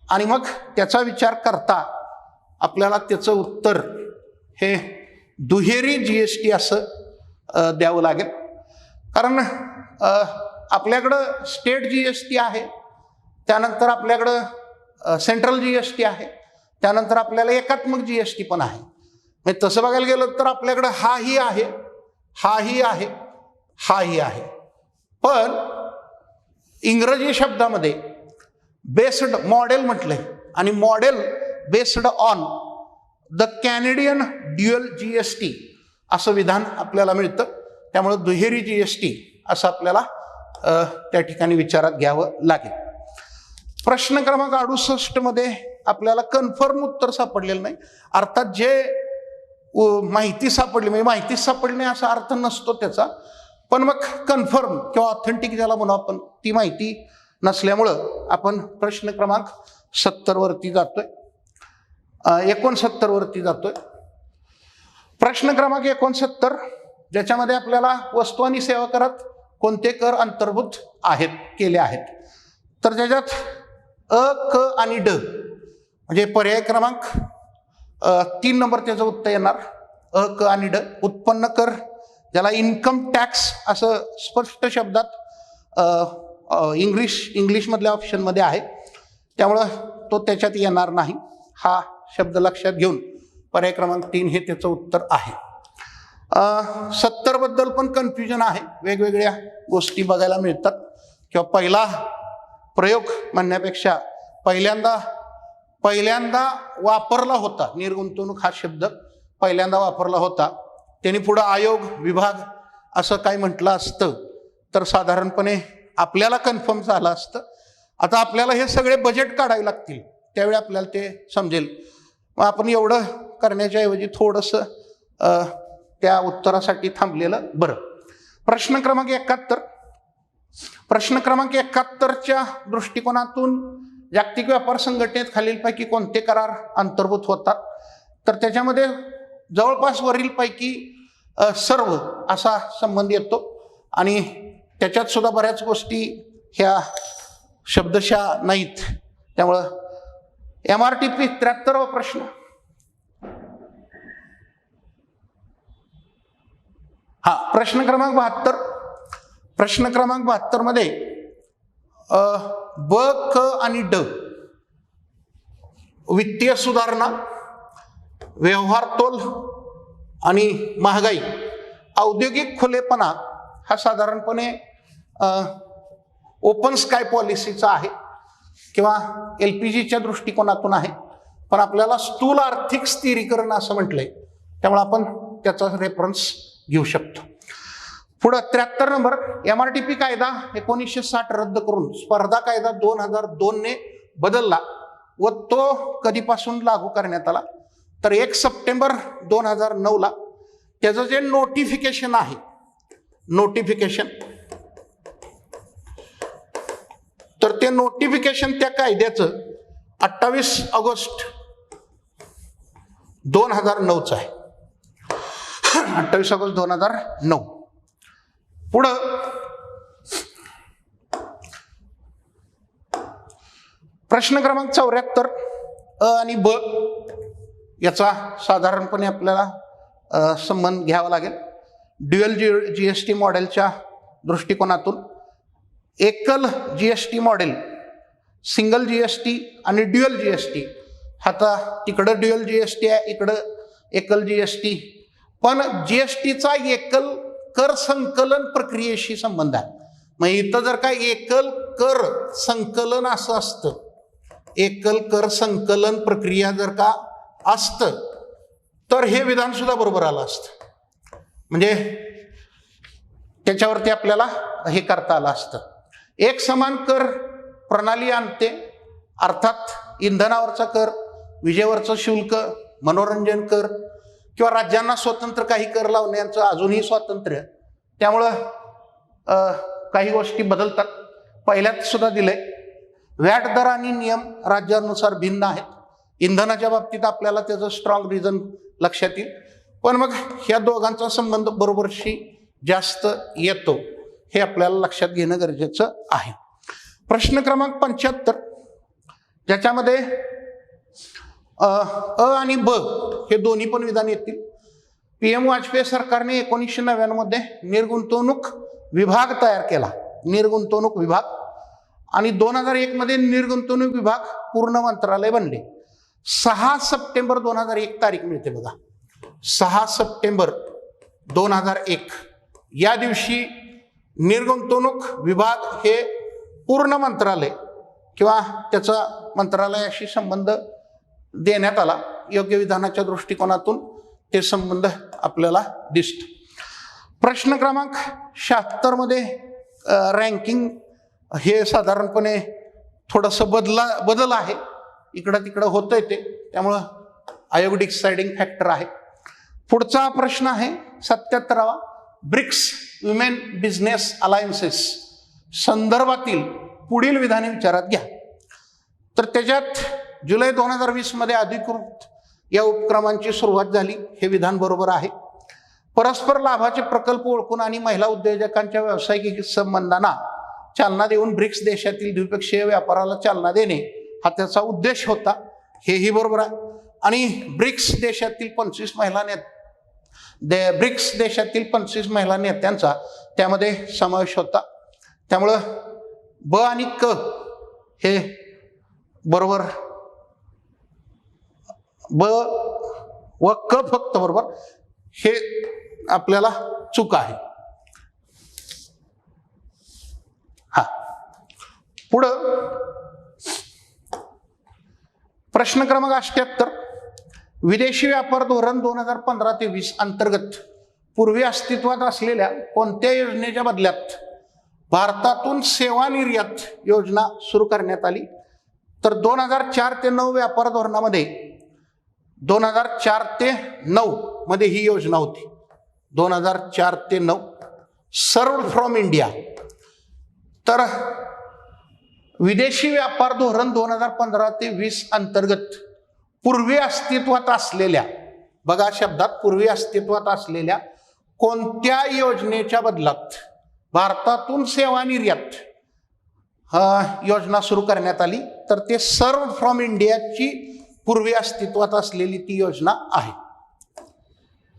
आणि मग त्याचा विचार करता आपल्याला त्याचं उत्तर हे दुहेरी GST असं द्यावं लागेल. कारण आपल्याकडं स्टेट GST आहे, त्यानंतर आपल्याकडं सेंट्रल GST आहे, त्यानंतर आपल्याला एकात्मक GST पण आहे. म्हणजे तसं बघायला गेलं तर आपल्याकडं हाही आहे, हाही आहे, हाही आहे. पण इंग्रजी शब्दामध्ये बेस्ड मॉडेल म्हटलंय आणि model based on the Canadian dual GST असं विधान आपल्याला मिळतं. त्यामुळं दुहेरी GST असं आपल्याला त्या ठिकाणी विचारात घ्यावं लागेल. प्रश्न क्रमांक 68 मध्ये आपल्याला कन्फर्म उत्तर सापडलेलं नाही. अर्थात जे माहिती सापडली म्हणजे माहितीच सापडली नाही असा अर्थ नसतो त्याचा, पण मग कन्फर्म किंवा ऑथेंटिक ज्याला म्हणू आपण ती माहिती नसल्यामुळं आपण प्रश्न क्रमांक 70 वरती जातोय, 69 वरती जातोय. प्रश्न क्रमांक 69 ज्याच्यामध्ये आपल्याला वस्तू आणि सेवा करात कोणते कर अंतर्भूत आहेत केले आहेत. तर त्याच्यात अ, क आणि ड म्हणजे पर्याय क्रमांक 3 नंबर त्याचं उत्तर येणार. अ, क आणि ड उत्पन्न कर ज्याला इन्कम टॅक्स असं स्पष्ट शब्दात इंग्लिशमधल्या ऑप्शनमध्ये आहे, त्यामुळं तो त्याच्यात येणार नाही. हा शब्द लक्षात घेऊन पर्याय क्रमांक 3 हे त्याचं उत्तर आहे. 70 बद्दल पण कन्फ्युजन आहे, वेगवेगळ्या गोष्टी बघायला मिळतात किंवा पहिला प्रयोग म्हणण्यापेक्षा पहिल्यांदा वापरला होता निर्गुंतवणूक हा शब्द पहिल्यांदा वापरला होता. त्यांनी पुढं आयोग विभाग असं काय म्हटलं असतं तर साधारणपणे आपल्याला कन्फर्म झालं असतं. आता आपल्याला हे सगळे बजेट काढावे लागतील, त्यावेळी आपल्याला ते समजेल. मग आपण एवढं करण्याच्या ऐवजी थोडंसं त्या उत्तरासाठी थांबलेलं बरं. प्रश्न क्रमांक 71च्या दृष्टिकोनातून जागतिक व्यापार संघटनेत खालीलपैकी कोणते करार अंतर्भूत होतात. तर त्याच्यामध्ये जवळपास वरीलपैकी सर्व असा संबंध येतो आणि त्याच्यात सुद्धा बऱ्याच गोष्टी ह्या शब्दशः नाहीत. त्यामुळं MRTP 73वा प्रश्न. हा प्रश्न क्रमांक 72 मध्ये ब, क आणि ड वित्तीय सुधारणा, व्यवहार तोल आणि महागाई, औद्योगिक खुलेपणा हा साधारणपणे ओपन स्काय पॉलिसीचा आहे किंवा LPGच्या दृष्टिकोनातून आहे, पण आपल्याला स्थूल आर्थिक स्थिरीकरण असं म्हटलंय, त्यामुळे आपण त्याचा रेफरन्स घेऊ शकतो. पुढं 73 नंबर MRTP कायदा 1960 रद्द करून स्पर्धा कायदा 2002 ने बदलला व तो कधीपासून लागू करण्यात आला. तर 1 सप्टेंबर 2009 त्याचं जे नोटिफिकेशन आहे, तर ते नोटिफिकेशन त्या कायद्याचं 28 ऑगस्ट 2009 आहे. 28 ऑगस्ट 2009. पुढं प्रश्न क्रमांक 74 अ आणि ब याचा साधारणपणे आपल्याला संबंध घ्यावा लागेल. ड्युअल GST मॉडेलच्या दृष्टिकोनातून एकल GST मॉडेल, सिंगल GST आणि ड्युअल GST. आता तिकडं ड्युअल GST आहे, इकडं एकल GST, पण GSTचा एकल कर संकलन प्रक्रियेशी संबंध आहे. मग इथं जर का एकल कर संकलन असं असतं, एकल कर संकलन प्रक्रिया जर का असतं तर हे विधान सुद्धा बरोबर आलं असतं, म्हणजे त्याच्यावरती आपल्याला हे करता आलं असतं. एक समान कर प्रणाली आणते, अर्थात इंधनावरचा कर, विजेवरचं शुल्क, मनोरंजन कर किंवा राज्यांना स्वतंत्र काही कर लावण्याचं अजूनही स्वातंत्र्य, त्यामुळं काही गोष्टी बदलतात. पहिल्यात सुद्धा दिलंय व्हॅट दर आणि नियम राज्यानुसार भिन्न आहेत. इंधनाच्या बाबतीत आपल्याला त्याचं स्ट्रॉंग रिझन लक्षात येईल, पण मग ह्या दोघांचा संबंध बरोबरशी जास्त येतो हे आपल्याला लक्षात घेणं गरजेचं आहे. प्रश्न क्रमांक 75 ज्याच्यामध्ये अ आणि ब हे दोन्ही पण विधान येतील. PM वाजपेयी सरकारने 1999 मध्ये निर्गुंतवणूक विभाग तयार केला, निर्गुंतवणूक विभाग, आणि 2001 मध्ये निर्गुंतवणूक विभाग पूर्ण मंत्रालय बनले. 6 सप्टेंबर 2001 तारीख मिळते बघा, 6 सप्टेंबर 2001 या दिवशी निर्गुंतवणूक विभाग हे पूर्ण मंत्रालय किंवा त्याचा मंत्रालयाशी संबंध देण्यात आला. योग्य विधानाच्या दृष्टिकोनातून ते संबंध आपल्याला दिसतो. प्रश्न क्रमांक 76 मध्ये रँकिंग हे साधारणपणे थोडंसं बदल आहे, इकडं तिकडं होतंय ते, त्यामुळं आयोग डिसाइडिंग फॅक्टर आहे. पुढचा प्रश्न आहे 77वा. ब्रिक्स विमेन बिझनेस अलायन्सेस संदर्भातील पुढील विधाने विचारात घ्या. तर त्याच्यात जुलै 2020 मध्ये अधिकृत या उपक्रमांची सुरुवात झाली, हे विधान बरोबर आहे. परस्पर लाभाचे प्रकल्प ओळखून आणि महिला उद्योजकांच्या व्यावसायिक संबंधांना चालना देऊन ब्रिक्स देशातील द्विपक्षीय व्यापाराला चालना देणे हा त्याचा उद्देश होता, हेही बरोबर आहे. आणि ब्रिक्स देशातील 25 महिला नेत्यांचा त्यामध्ये समावेश होता. त्यामुळं ब आणि क हे बरोबर, ब व क फक्त बरोबर, हे आपल्याला चूक आहे. हा, पुढं प्रश्न क्रमांक 78. विदेशी व्यापार धोरण 2015 ते 20 अंतर्गत पूर्वी अस्तित्वात असलेल्या कोणत्या योजनेच्या बदल्यात भारतातून सेवा निर्यात योजना सुरू करण्यात आली? तर 2004 ते 9 व्यापार धोरणामध्ये 2004 ते 9 मध्ये ही योजना होती. 2004 ते 9 सर्व फ्रॉम इंडिया. तर विदेशी व्यापार धोरण 2015 ते 20 अंतर्गत पूर्वी अस्तित्वात असलेल्या, बघा शब्दात, पूर्वी अस्तित्वात असलेल्या कोणत्या योजनेच्या बदलात भारतातून सेवा निर्यात योजना सुरू करण्यात आली? तर ते सर्व फ्रॉम इंडियाची पूर्वी अस्तित्वात असलेली ती योजना आहे,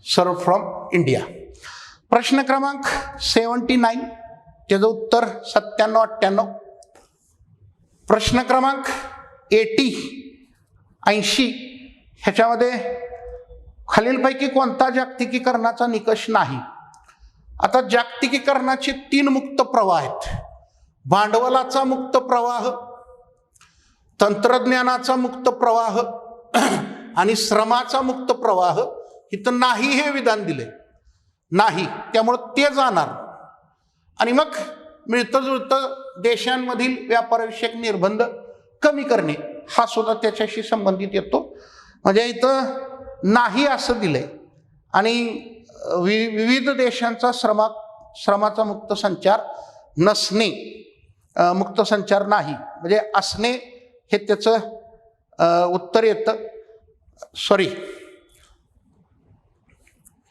सर्व फ्रॉम इंडिया. प्रश्न क्रमांक 79, त्याचं उत्तर 97-98. प्रश्न क्रमांक 80 ह्याच्यामध्ये खालीलपैकी कोणता जागतिकीकरणाचा निकष नाही? आता जागतिकीकरणाचे 3 मुक्त प्रवाह आहेत. भांडवलाचा मुक्त प्रवाह, तंत्रज्ञानाचा मुक्त प्रवाह आणि श्रमाचा मुक्त प्रवाह. इथं नाही हे विधान दिले, नाही, त्यामुळं ते जाणार. आणि मग मिळतं जुळतं देशांमधील व्यापारविषयक निर्बंध कमी करणे हा सुद्धा त्याच्याशी संबंधित येतो. म्हणजे इथं नाही असं दिलंय. आणि विविध देशांचा श्रमाचा मुक्त संचार नसणे, मुक्त संचार नाही, म्हणजे असणे हे त्याचं उत्तर येतं. सॉरी,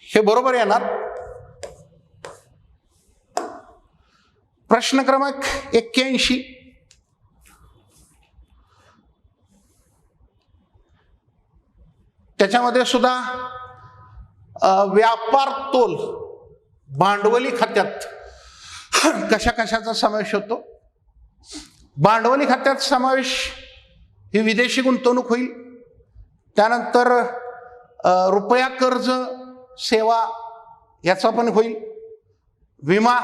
हे बरोबर येणार. प्रश्न क्रमांक 81. त्याच्यामध्ये सुद्धा व्यापार तोल भांडवली खात्यात कशा कशाचा समावेश होतो? भांडवली खात्यात समावेश ही विदेशी गुंतवणूक होईल. त्यानंतर रुपया कर्ज सेवा याचा पण होईल. विमा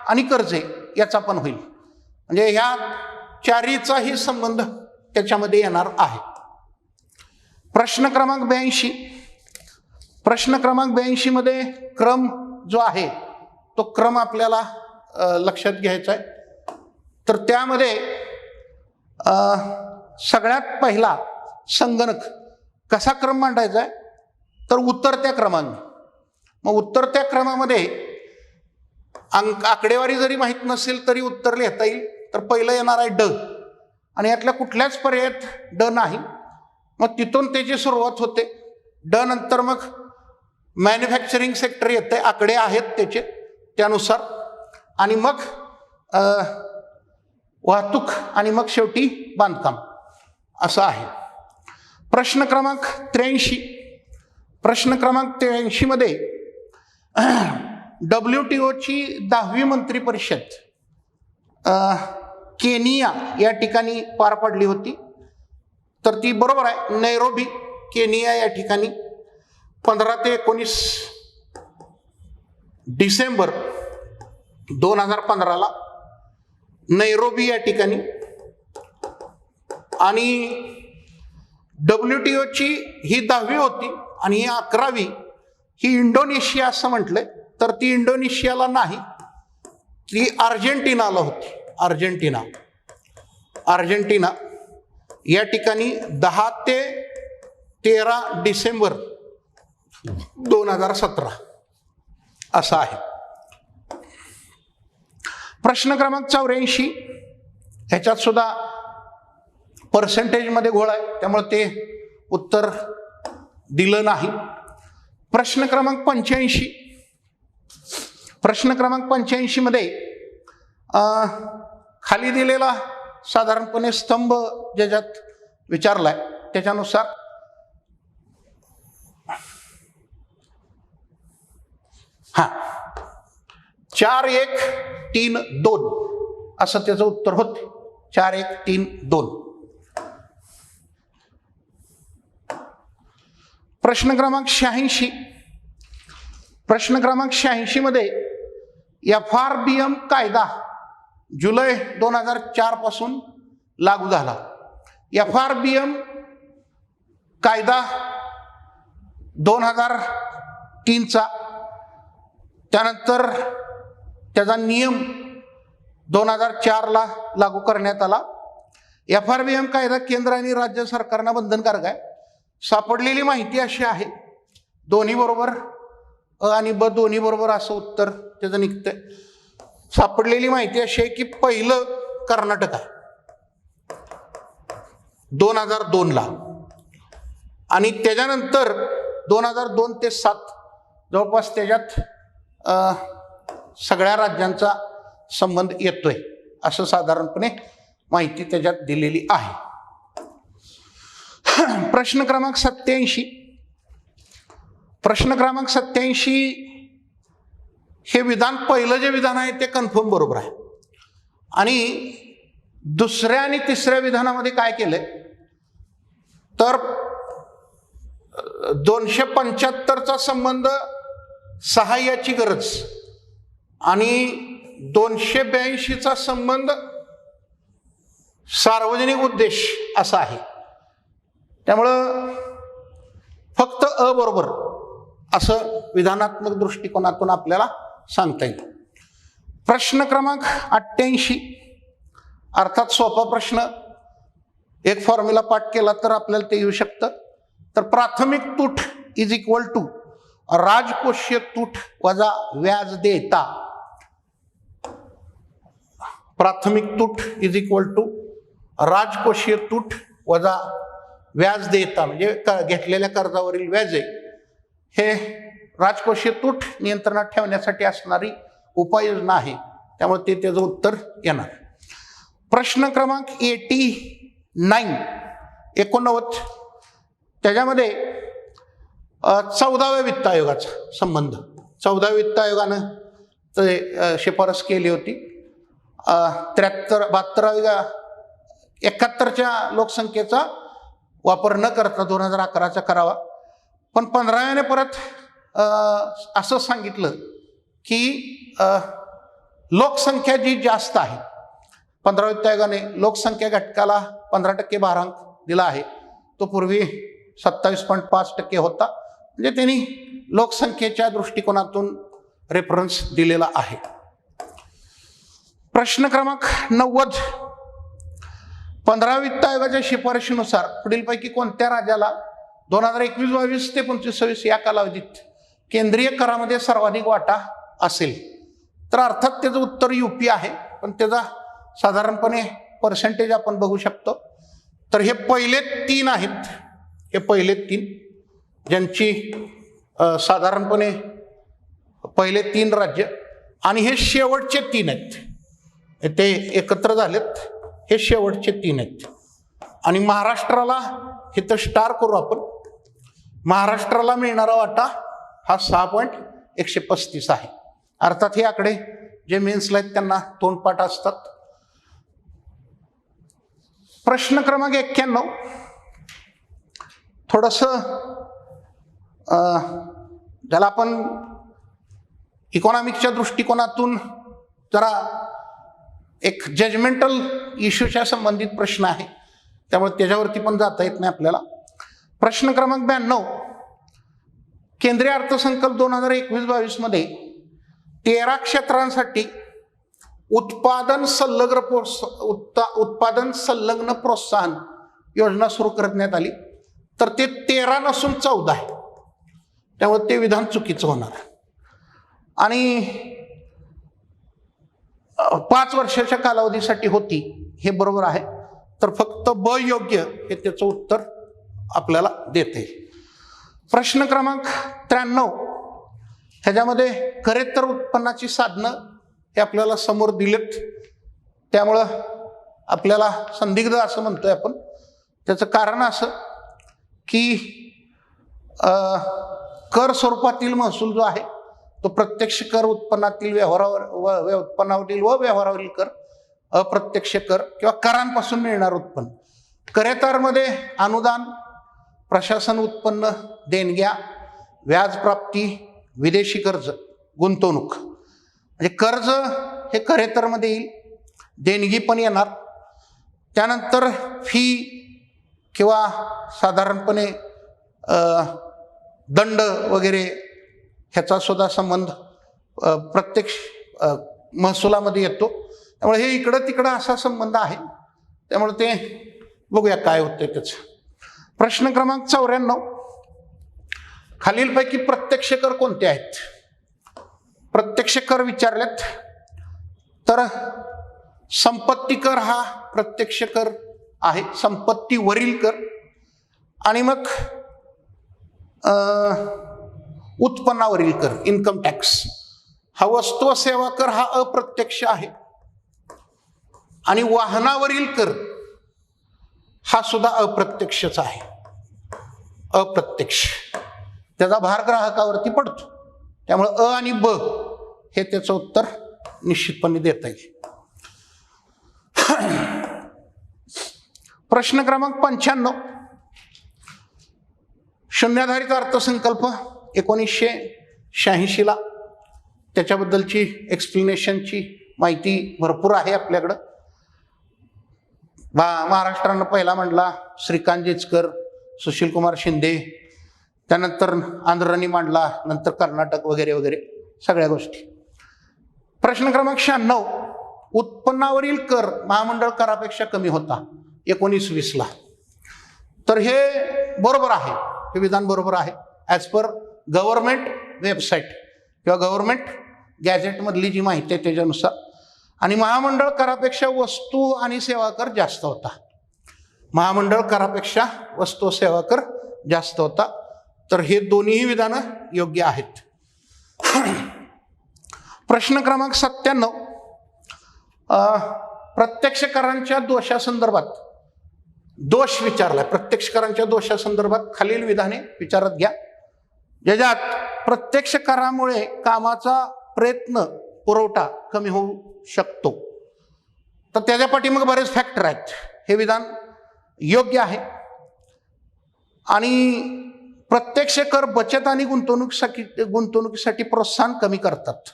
आणि कर्जे याचा पण होईल. म्हणजे ह्या चारीचाही संबंध त्याच्यामध्ये येणार आहे. प्रश्न क्रमांक 82. प्रश्न क्रमांक 82 मध्ये क्रम जो आहे तो क्रम आपल्याला लक्षात घ्यायचा आहे. तर त्यामध्ये सगळ्यात पहिला संगणक कसा क्रम मांडायचा आहे? तर उतरत्या क्रमाने. मग उतरत्या क्रमामध्ये आकडेवारी जरी माहीत नसेल तरी उत्तर लिहिता येईल. तर पहिलं येणार आहे ड, आणि यातल्या कुठल्याच पर्यायात ड नाही. मग तिथून त्याची सुरुवात होते. ड नंतर मग मॅन्युफॅक्चरिंग सेक्टर येते, आकडे आहेत त्याचे त्यानुसार, आणि मग वाहतूक, आणि मग शेवटी बांधकाम असं आहे. प्रश्न क्रमांक 83. प्रश्न क्रमांक 83 मध्ये WTOची 10वी मंत्री परिषद केनिया या ठिकाणी पार पडली होती. तर ती बरोबर आहे, नैरोबी केनिया या ठिकाणी 15 ते 19 डिसेंबर 2015ला नैरोबी या ठिकाणी, आणि WTOची ही 10वी होती आणि ही 11वी ही इंडोनेशिया असं म्हटलंय, तर ती इंडोनेशियाला नाही, ती अर्जेंटिनाला होती. अर्जेंटिना या ठिकाणी 10 ते 13 डिसेंबर 2017 असा आहे. प्रश्न क्रमांक 84, ह्याच्यात सुद्धा पर्सेंटेजमध्ये घोळ आहे, त्यामुळे ते उत्तर दिलं नाही. प्रश्न क्रमांक 85 मध्ये खाली दिलेला साधारणपणे स्तंभ ज्याच्यात विचारलाय त्याच्यानुसार हा 4 1 3 2 असं त्याचं उत्तर होते. 4 1 3 2. प्रश्न क्रमांक 86 मध्ये FRBM कायदा जुलै 2004 पासून लागू झाला. FRBM कायदा 2003चा, त्यानंतर त्याचा नियम 2004ला लागू करण्यात आला. FRBM कायदा केंद्र आणि राज्य सरकारना बंधनकारक आहे. सापडलेली माहिती अशी आहे, दोन्ही बरोबर अ आणि ब दोन्ही बरोबर असं उत्तर त्याचं निघतंय. सापडलेली माहिती अशी आहे की पहिलं कर्नाटक आहे 2002ला, आणि त्याच्यानंतर 2002 ते 7 जवळपास त्याच्यात सगळ्या राज्यांचा संबंध येतोय असं साधारणपणे माहिती त्याच्यात दिलेली आहे. प्रश्न क्रमांक 87 हे विधान, पहिलं जे विधान आहे ते कन्फर्म बरोबर आहे, आणि दुसऱ्या आणि तिसऱ्या विधानामध्ये काय केलंय तर 275चा संबंध सहाय्याची गरज आणि 282चा संबंध सार्वजनिक उद्देश असा आहे. त्यामुळं फक्त अ बरोबर असं विधानात्मक दृष्टिकोनातून आपल्याला सांगता येईल. प्रश्न क्रमांक 88, अर्थात सोपा प्रश्न, एक फॉर्म्युला पाठ केला तर आपल्याला ते येऊ शकतं. तर प्राथमिक तूट इज इक्वल टू राजकोषीय तूट वजा व्याज देता. प्राथमिक तूट इज इक्वल टू राजकोषीय तूट वजा व्याज देता, म्हणजे घेतलेल्या कर्जावरील व्याज आहे हे राजकोषीय तूट नियंत्रणात ठेवण्यासाठी असणारी उपाययोजना आहे, त्यामुळे ते त्याचं उत्तर येणार. प्रश्न क्रमांक 89 त्याच्यामध्ये 14व्या वित्त आयोगाचा संबंध. 14व्या वित्त आयोगानं ते शिफारस केली होती 71च्या लोकसंख्येचा वापर न करता 2011चा करावा. पण 15व्याने परत असं सांगितलं की लोकसंख्या जी जास्त आहे, 15व्या वित्त आयोगाने लोकसंख्या घटकाला 15% भारांक दिला आहे, तो पूर्वी 27.5% होता, म्हणजे त्यांनी लोकसंख्येच्या दृष्टिकोनातून रेफरन्स दिलेला आहे. प्रश्न क्रमांक 90, 15व्या वित्त आयोगाच्या शिफारशीनुसार पुढीलपैकी कोणत्या राज्याला 2021-22 ते 25-26 या कालावधीत केंद्रीय करामध्ये सर्वाधिक वाटा असेल? तर अर्थात त्याचं उत्तर UP आहे, पण त्याचा साधारणपणे पर्सेंटेज आपण बघू शकतो. तर हे पहिले 3 आहेत, हे पहिले 3 ज्यांची साधारणपणे पहिले 3 राज्य, आणि हे शेवटचे 3 आहेत, ते एकत्र झालेत, हे शेवटचे 3 आहेत. आणि महाराष्ट्राला हे तर स्टार करू आपण, महाराष्ट्राला मिळणारा वाटा हा 6.135 आहे. अर्थात हे आकडे जे मेन्सला आहेत त्यांना तोंडपाठ असतात. प्रश्न क्रमांक 91, थोडंसं ज्याला आपण इकॉनॉमिक्सच्या दृष्टिकोनातून जरा एक जजमेंटल इश्यूच्या संबंधित प्रश्न आहे, त्यामुळे त्याच्यावरती पण जाता येत नाही आपल्याला. प्रश्न क्रमांक 92, केंद्रीय अर्थसंकल्प 2021-22 मध्ये 13 क्षेत्रांसाठी उत्पादन संलग्न प्रोत्साहन योजना सुरू करण्यात आली. तर ते 13 नसून 14 आहे, त्यामुळे ते विधान चुकीचं होणार. आणि 5 वर्षाच्या कालावधीसाठी होती, हे बरोबर आहे. तर फक्त ब योग्य हे त्याचं उत्तर आपल्याला देते. प्रश्न क्रमांक 93, ह्याच्यामध्ये खरेतर उत्पन्नाची साधनं हे आपल्याला समोर दिलेत, त्यामुळं आपल्याला संदिग्ध असं म्हणतोय आपण. त्याचं कारण असं की कर स्वरूपातील महसूल जो आहे तो प्रत्यक्ष कर, उत्पन्नातील उत्पन्नावरील व व्यवहारावरील कर, अप्रत्यक्ष कर किंवा करांपासून मिळणार उत्पन्न, करेतरमध्ये अनुदान, प्रशासन उत्पन्न, देणग्या, व्याज प्राप्ती, विदेशी कर्ज, गुंतवणूक. म्हणजे कर्ज हे करेतरमध्ये येईल, देणगी पण येणार. त्यानंतर फी किंवा साधारणपणे दंड वगैरे ह्याचा सुद्धा संबंध प्रत्यक्ष महसुलामध्ये येतो. त्यामुळे हे इकडं तिकडं असा संबंध आहे, त्यामुळे ते बघूया काय होतंय त्याचं. प्रश्न क्रमांक 94, खालीलपैकी प्रत्यक्ष कर कोणते आहेत? प्रत्यक्ष कर विचारलेत तर संपत्ती कर हा प्रत्यक्ष कर आहे, संपत्तीवरील कर. आणि मग उत्पन्नावरील कर, इन्कम टॅक्स. हा वस्तू व सेवा कर हा अप्रत्यक्ष आहे. आणि वाहनावरील कर हा सुद्धा अप्रत्यक्षच आहे, अप्रत्यक्ष. त्याचा भार ग्राहकावरती पडतो, त्यामुळे अ आणि ब हे त्याचं उत्तर निश्चितपणे देता येईल. प्रश्न क्रमांक 95, शून्याधारित अर्थसंकल्प 1986 त्याच्याबद्दलची एक्सप्लेनेशनची माहिती भरपूर आहे आपल्याकडं. महाराष्ट्रानं पहिला मांडला श्रीकांत जिचकर, सुशीलकुमार शिंदे, त्यानंतर आंध्रांनी मांडला, नंतर कर्नाटक वगैरे वगैरे सगळ्या गोष्टी. प्रश्न क्रमांक 96, उत्पन्नावरील कर महामंडळ करापेक्षा कमी होता 1920. तर हे बरोबर आहे, हे विधान बरोबर आहे ॲज पर गव्हर्नमेंट वेबसाईट किंवा गव्हर्नमेंट गॅझेटमधली जी माहिती आहे त्याच्यानुसार. आणि महामंडळ करापेक्षा वस्तू आणि सेवा कर जास्त होता. महामंडळ करापेक्षा वस्तू सेवा कर जास्त होता. तर हे दोन्हीही विधानं योग्य आहेत. प्रश्न क्रमांक 97, प्रत्यक्ष करांच्या दोषासंदर्भात दोष विचारलाय. प्रत्यक्ष करांच्या दोषासंदर्भात खालील विधाने विचारात घ्या, ज्याच्यात प्रत्यक्ष करामुळे कामाचा प्रयत्न पुरवठा कमी होऊ शकतो. तर त्याच्या पाठीमागे बरेच फॅक्टर आहेत. हे विधान योग्य आहे. आणि प्रत्यक्ष कर बचत आणि गुंतवणुकीसाठी प्रोत्साहन कमी करतात,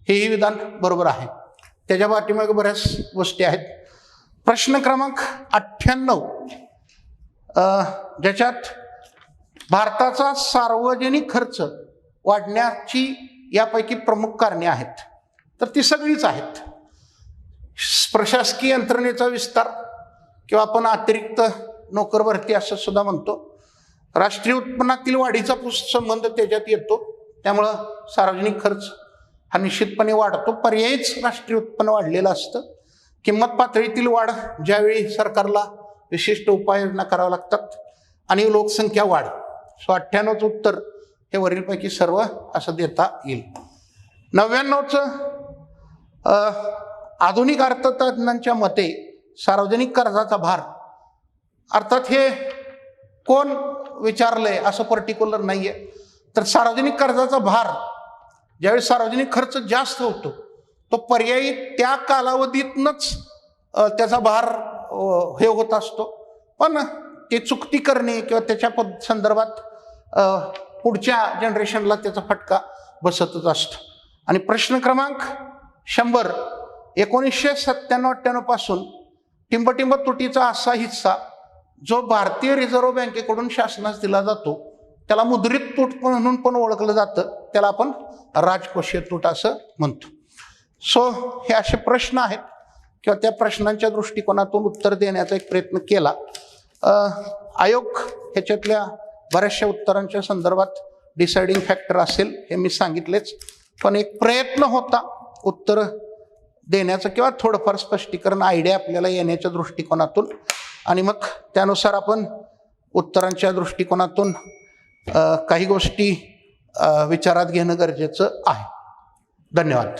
हेही विधान बरोबर आहे. त्याच्या पाठीमागे बऱ्याच गोष्टी आहेत. प्रश्न क्रमांक 98, ज्याच्यात भारताचा सार्वजनिक खर्च वाढण्याची यापैकी प्रमुख कारणे आहेत. तर ती सगळीच आहेत. प्रशासकीय यंत्रणेचा विस्तार किंवा आपण अतिरिक्त नोकर भरती असं सुद्धा म्हणतो. राष्ट्रीय उत्पन्नातील वाढीचा संबंध त्याच्यात येतो, त्यामुळं सार्वजनिक खर्च हा निश्चितपणे वाढतो. पर्यायीच राष्ट्रीय उत्पन्न वाढलेलं असतं. किंमत पातळीतील वाढ, ज्यावेळी सरकारला विशिष्ट उपाययोजना कराव्या लागतात. आणि लोकसंख्या वाढ. 98चं उत्तर हे वरीलपैकी सर्व असं देता येईल. 99चं आधुनिक अर्थतज्ञांच्या मते सार्वजनिक कर्जाचा भार, अर्थात हे कोण विचारलंय असं पर्टिक्युलर नाहीये. तर सार्वजनिक कर्जाचा भार ज्यावेळी सार्वजनिक खर्च जास्त होतो तो पर्यायी त्या कालावधीतनच त्याचा भार हे होत असतो. पण ते चुकती करणे किंवा त्याच्या संदर्भात पुढच्या जनरेशनला त्याचा फटका बसतच असतो. आणि प्रश्न क्रमांक 100, 1997-98 पासून टिंबटिंब तुटीचा असा हिस्सा जो भारतीय रिझर्व्ह बँकेकडून शासनास दिला जातो त्याला मुद्रित तूट म्हणून पण ओळखलं जातं, त्याला आपण राजकोषीय तूट असं म्हणतो. सो हे असे प्रश्न आहेत किंवा त्या प्रश्नांच्या दृष्टिकोनातून उत्तर देण्याचा एक प्रयत्न केला. आयोग ह्याच्यातल्या बऱ्याचशा उत्तरांच्या संदर्भात डिसाइडिंग फॅक्टर असेल हे मी सांगितलेच, पण एक प्रयत्न होता उत्तर देण्याचं किंवा थोडंफार स्पष्टीकरण आयडिया आपल्याला येण्याच्या दृष्टिकोनातून, आणि मग त्यानुसार आपण उत्तरांच्या दृष्टिकोनातून काही गोष्टी विचारात घेणं गरजेचं आहे. धन्यवाद.